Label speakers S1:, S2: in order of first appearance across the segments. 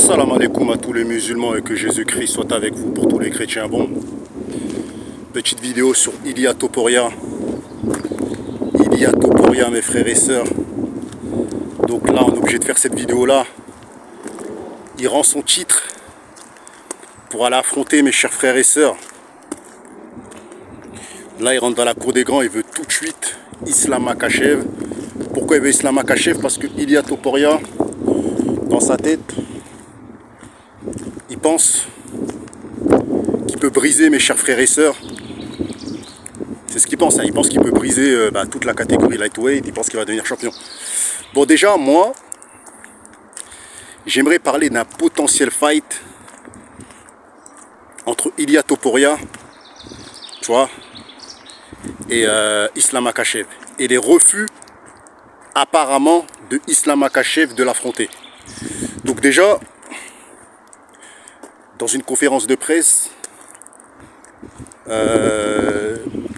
S1: Salam alaikum à tous les musulmans et que Jésus-Christ soit avec vous pour tous les chrétiens. Bon, petite vidéo sur Ilia Topuria. Ilia Topuria, mes frères et sœurs. Donc là, on est obligé de faire cette vidéo-là. Il rend son titre pour aller affronter mes chers frères et sœurs. Là, il rentre dans la cour des grands, il veut tout de suite Islam Makhachev. Pourquoi il veut Islam Makhachev? Parce que Ilia Topuria, dans sa tête, il pense qu'il peut briser mes chers frères et sœurs. C'est ce qu'il pense, hein. Il pense qu'il peut briser toute la catégorie lightweight, il pense qu'il va devenir champion. Bon, déjà, moi, j'aimerais parler d'un potentiel fight entre Ilia Topuria, tu vois, et Islam Makhachev. Et les refus, apparemment, de Islam Makhachev de l'affronter. Donc déjà, dans une conférence de presse,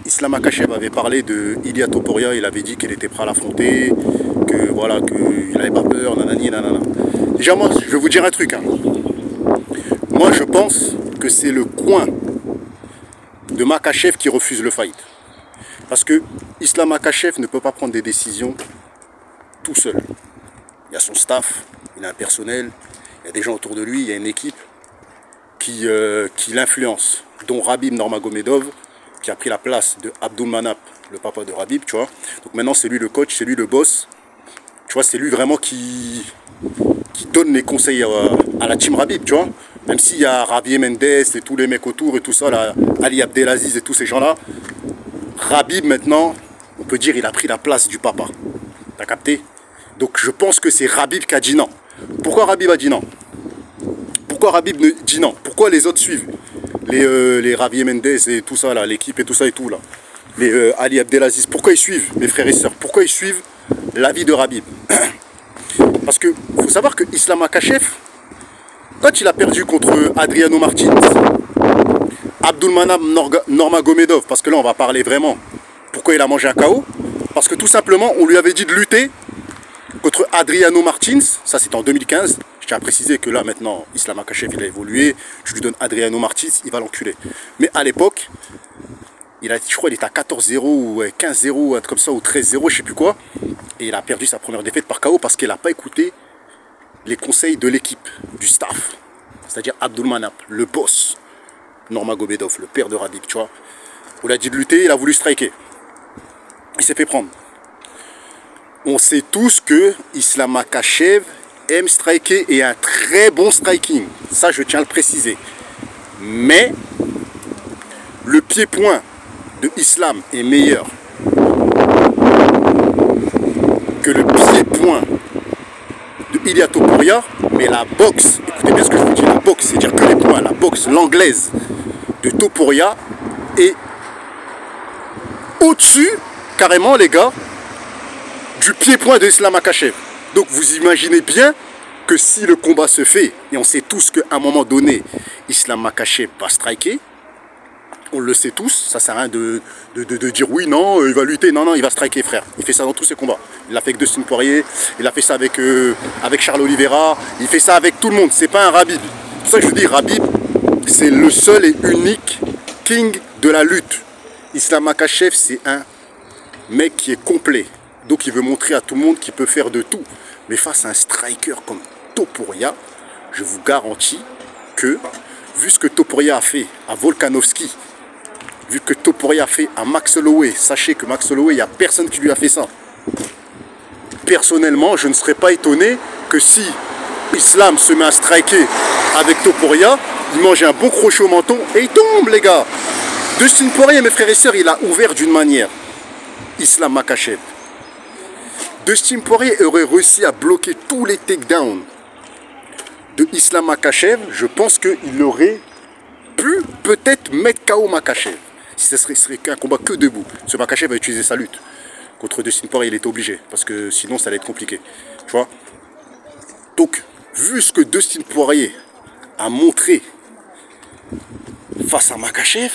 S1: Islam Makhachev avait parlé de Ilia Topuria. Il avait dit qu'il était prêt à l'affronter, que voilà, qu'il n'avait pas peur, nanani, nanana. Déjà, moi, je vais vous dire un truc, hein. Moi, je pense que c'est le coin de Makhachev qui refuse le fight. Parce que Islam Makhachev ne peut pas prendre des décisions tout seul. Il y a son staff, il a un personnel, il y a des gens autour de lui, il y a une équipe qui l'influence, dont Khabib Nurmagomedov, qui a pris la place de Abdulmanap, le papa de Khabib, tu vois. Donc maintenant, c'est lui le coach, c'est lui le boss. Tu vois, c'est lui vraiment qui donne les conseils à la team Khabib, tu vois. Même s'il y a Javier Mendes et tous les mecs autour et tout ça, là, Ali Abdelaziz et tous ces gens-là, Khabib, maintenant, on peut dire, il a pris la place du papa. T'as capté? Donc je pense que c'est Khabib qui a dit non. Pourquoi Khabib a dit non? Pourquoi Khabib dit non? Pourquoi les autres suivent? Les Javier Mendes et tout ça, là, l'équipe et tout ça et tout, là. Les Ali Abdelaziz, pourquoi ils suivent, mes frères et sœurs? Pourquoi ils suivent l'avis de Khabib? Parce que faut savoir que Islam Makhachev, quand il a perdu contre Adriano Martins, Abdulmanap Nurmagomedov, parce que là on va parler vraiment pourquoi il a mangé un KO, parce que tout simplement on lui avait dit de lutter contre Adriano Martins, ça c'était en 2015. Je tiens à préciser que là maintenant Islam Makhachev il a évolué, je lui donne Adriano Martins, il va l'enculer. Mais à l'époque, je crois qu'il était à 14-0 ou 15-0, un truc comme ça, ou 13-0, je sais plus quoi. Et il a perdu sa première défaite par KO parce qu'il n'a pas écouté les conseils de l'équipe, du staff. C'est-à-dire Abdulmanap, le boss, Nurmagomedov, le père de Khabib, tu vois. On lui a dit de lutter, il a voulu striker. Il s'est fait prendre. On sait tous que Islam Makhachev aime striker et a un très bon striking. Ça, je tiens à le préciser. Mais le pied-point de Islam est meilleur que le pied-point de Ilia Topuria. Mais la boxe, écoutez bien ce que je vous dis, la boxe, c'est-à-dire que les points, la boxe, l'anglaise de Topuria est au-dessus, carrément, les gars, du pied-point de Islam Makhachev. Donc vous imaginez bien que si le combat se fait, et on sait tous qu'à un moment donné, Islam Makhachev va striker, on le sait tous, ça sert à rien de dire oui, non, il va lutter, non, non, il va striker, frère. Il fait ça dans tous ses combats. Il l'a fait avec Dustin Poirier, il a fait ça avec Charles Oliveira, il fait ça avec tout le monde, c'est pas un Khabib. C'est pour ça que je vous dis, Khabib, c'est le seul et unique king de la lutte. Islam Makhachev, c'est un mec qui est complet. Donc il veut montrer à tout le monde qu'il peut faire de tout. Mais face à un striker comme Topuria, je vous garantis que, vu ce que Topuria a fait à Volkanovski, vu que Topuria a fait à Max Holloway, sachez que Max Holloway, il n'y a personne qui lui a fait ça. Personnellement, je ne serais pas étonné que si Islam se met à striker avec Topuria, il mange un bon crochet au menton et il tombe, les gars. Dustin Poirier, mes frères et sœurs, il a ouvert d'une manière. Islam Makhachev. Dustin Poirier aurait réussi à bloquer tous les takedowns de Islam Makhachev. Je pense qu'il aurait pu peut-être mettre KO Makhachev. Si ce serait qu'un combat que debout. Ce Makhachev a utilisé sa lutte. Contre Dustin Poirier, il était obligé. Parce que sinon, ça allait être compliqué. Tu vois? Donc, vu ce que Dustin Poirier a montré face à Makhachev,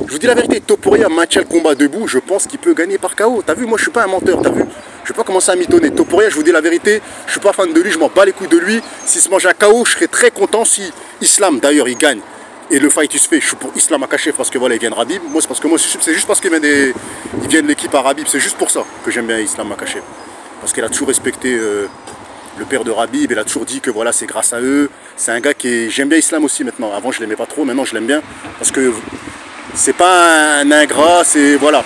S1: je vous dis la vérité, Topuria maintient le combat debout, je pense qu'il peut gagner par KO. T'as vu, moi je suis pas un menteur, t'as vu? vais pas commencer à mitonner. Topuria, je vous dis la vérité, je suis pas fan de lui, je m'en bats les couilles de lui. S'il se mange un KO, je serais très content si Islam, d'ailleurs, il gagne. Et le fight, il se fait. Je suis pour Islam Makhachev parce que voilà, il vient de Khabib. Moi, c'est parce que moi, c'est juste parce qu'il vient de l'équipe à Khabib. C'est juste pour ça que j'aime bien Islam Makhachev. Parce qu'il a toujours respecté le père de Khabib. Il a toujours dit que voilà, c'est grâce à eux. C'est un gars qui j'aime bien Islam aussi maintenant. Avant, je l'aimais pas trop. Maintenant, je l'aime bien parce que c'est pas un ingrat. C'est voilà.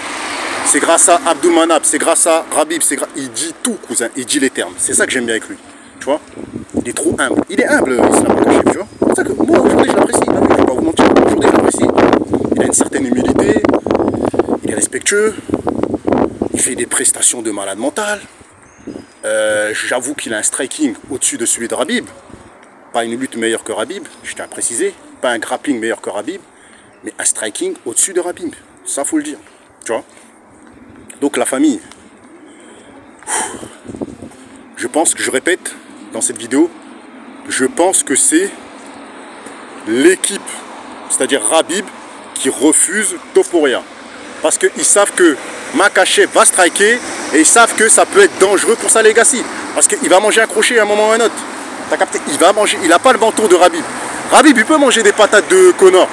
S1: C'est grâce à Abdulmanap, c'est grâce à Khabib, il dit tout, cousin, il dit les termes. C'est ça que j'aime bien avec lui, tu vois. Il est trop humble. Il est humble, Islam Makhachev, tu vois. C'est pour ça que moi, aujourd'hui, je l'apprécie. Je ne vais pas vous mentir, aujourd'hui, je l'apprécie. Il a une certaine humilité, il est respectueux, il fait des prestations de malade mental. J'avoue qu'il a un striking au-dessus de celui de Khabib. Pas une lutte meilleure que Khabib, je tiens à préciser. Pas un grappling meilleur que Khabib, mais un striking au-dessus de Khabib. Ça, faut le dire, tu vois. Donc la famille, je pense que, je répète dans cette vidéo, je pense que c'est l'équipe, c'est-à-dire Khabib, qui refuse Topuria. Parce qu'ils savent que Makhachev va striker et ils savent que ça peut être dangereux pour sa legacy. Parce qu'il va manger un crochet à un moment ou à un autre. T'as capté? Il va manger, il n'a pas le ventour de Khabib. Khabib, il peut manger des patates de Conor.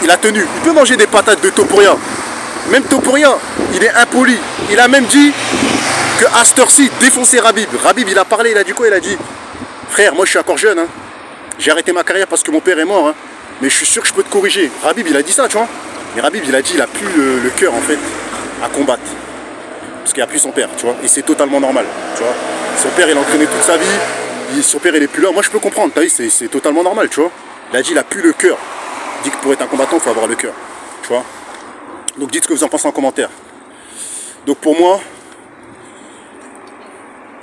S1: Il a tenu. Il peut manger des patates de Topuria. Même Topuria, il est impoli. Il a même dit que à cette heure-ci, défoncer Khabib. Khabib, il a parlé, il a dit quoi? Il a dit, frère, moi je suis encore jeune. Hein. J'ai arrêté ma carrière parce que mon père est mort. Hein. Mais je suis sûr que je peux te corriger. Khabib, il a dit ça, tu vois. Mais Khabib, il a dit, il a plus le cœur, en fait, à combattre. Parce qu'il a plus son père, tu vois. Et c'est totalement normal, tu vois. Son père, il a entraîné toute sa vie. Son père, il est plus là. Moi, je peux comprendre, t'as vu, c'est totalement normal, tu vois. Il a dit, il a plus le cœur. Il dit que pour être un combattant, il faut avoir le cœur, tu vois. Donc dites ce que vous en pensez en commentaire. Donc pour moi,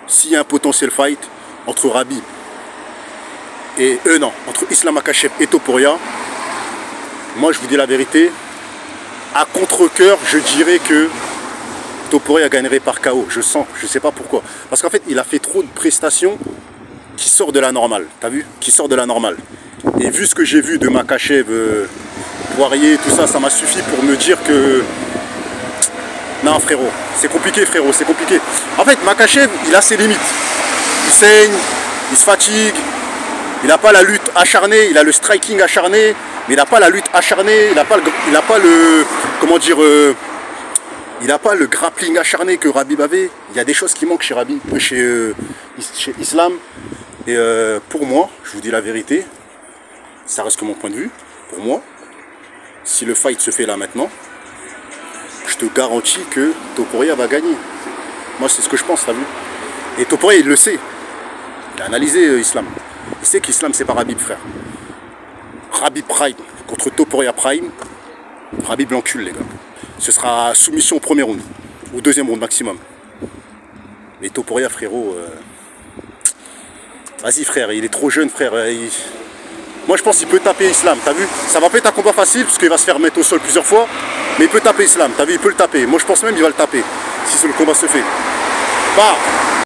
S1: s'il y a un potentiel fight entre Khabib et entre Islam Makhachev et Topuria, moi je vous dis la vérité, à contre-cœur, je dirais que Topuria gagnerait par KO. Je sens, je sais pas pourquoi. Parce qu'en fait, il a fait trop de prestations qui sortent de la normale. T'as vu? Qui sortent de la normale. Et vu ce que j'ai vu de Makhachev, Poirier, tout ça, ça m'a suffi pour me dire que... Non frérot, c'est compliqué frérot, c'est compliqué. En fait, Makhachev, il a ses limites. Il saigne, il se fatigue, il n'a pas la lutte acharnée, il a le striking acharné, mais il n'a pas la lutte acharnée, il n'a pas le... Comment dire... il n'a pas le grappling acharné que Khabib avait. Il y a des choses qui manquent chez Khabib, chez Islam. Et pour moi, je vous dis la vérité, ça reste que mon point de vue, pour moi, si le fight se fait là maintenant, je te garantis que Topuria va gagner. Moi, c'est ce que je pense, t'as vu. Et Topuria, il le sait. Il a analysé Islam. Il sait qu'Islam, c'est pas Khabib, frère. Khabib Prime contre Topuria Prime. Khabib l'encule, les gars. Ce sera soumission au premier round. Ou deuxième round maximum. Mais Topuria, frérot... Vas-y, frère. Il est trop jeune, frère. Moi, je pense qu'il peut taper Islam, t'as vu? Ça va pas être un combat facile, parce qu'il va se faire mettre au sol plusieurs fois. Mais il peut taper Islam, t'as vu? Il peut le taper. Moi, je pense même qu'il va le taper, si le combat se fait. Bah